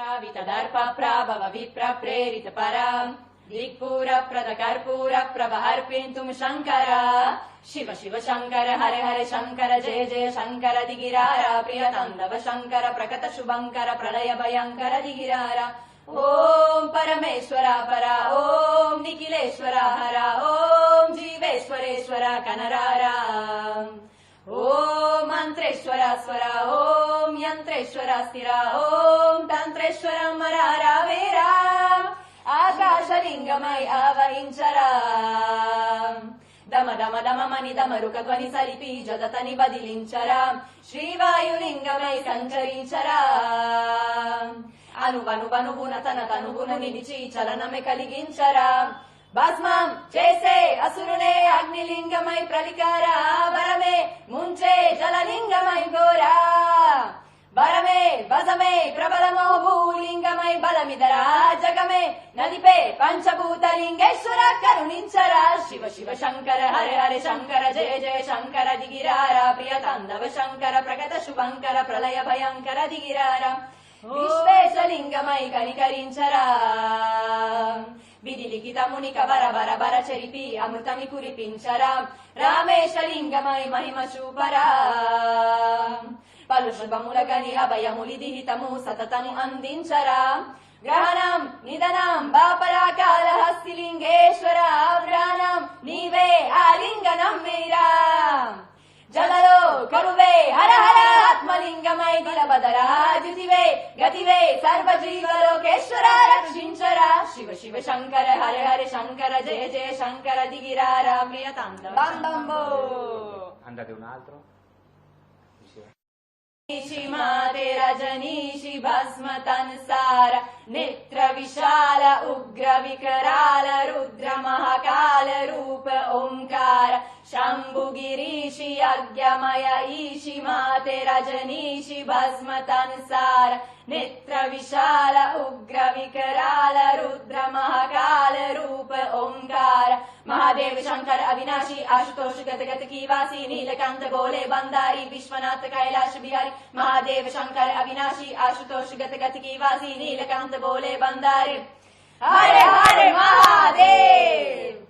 परावित दर्प प्राभव विप्र प्रेरित परा दिक्पूर प्रद कर्पूर प्रभ अर्पिन्तुं शंकर शिव शिव शंकर हरे हरे शंकर जय जय शंकर दिगिरारा प्रिय तांडव शंकर प्रकट शुभंकर प्रलय भयंकर दिगिरारा ओम परमेश्वरा परा ओम निखिलेश्वरा हरा ओम जीवेश्वरेश्वरा कनरारा ओम मंत्रेश्वरा स्वरा ओम यंत्रेश्वरा स्थिरा ओम तंत्रेश्वरा मरारा वेरा आकाशलिंगमय आवहिंचरा दम दम दम मनि दमरुक ध्वनि सलिपि जदतनि बदिलिंचरा श्रीवायुलिंगमय संचరింचरा అనువనువనువున తన తనువును నిలిచి చలనమే కలిగించరా భస్మం చేసే అసురునే అగ్నిలింగమై ప్రలికారా వరమే ముంచే జలలింగమై గోరా వరమే వసమే ప్రబలమో భూలింగమై బలమిదరా జగమే నదిపే పంచభూతలింగేశ్వర కరుణించరా శివ శివ శంకర హరే హరే శంకర జయ జయ శంకర దిగిరారా ప్రియ తాండవ శంకర ప్రకట శుభంకర ప్రళయ భయంకర దిగిరారా విశ్వేశలింగమై కనికరించరా విధి లిఖితముని కబర బర బర చెరిపి అమృతమి కురిపించరా రామేశలింగమై మహిమ చూపరా పలు శుభముల గని అభయములిది హితము సతతము అందించరా గ్రహణం నిధనం బాపరా కాళహస్తిలింగేశ్వర వ్రాణం నీవే ఆ లింగనం మీరా జలలో కరువే హర హర ఆత్మలింగమై దిలబదరా జితివే గతివే సర్వజీవలోకేశ్వర రక్షించరా శివ శివ శంకర హర హర శంకర జయ జయ శంకర దిగిరారా ప్రియ తాండవ andate un altro माते रजनीशि भस्म तनसार नेत्र विशाल उग्र विकराल रुद्र महाकाल रूप ओंकार शंभु गिरीशि यज्ञमय ईशि माते रजनीशि भस्म तनसार नेत्र विशाल उग्र विकराल रुद्र महाकाल रूप ओंकार महादेव शंकर अविनाशी आशुतोष गत गत की वासी नीलकांत बोले बंदारी विश्वनाथ कैलाश बिहारी महादेव शंकर अविनाशी आशुतोष गत गत की वासी नीलकांत बोले बंदारी हरे हरे महादेव।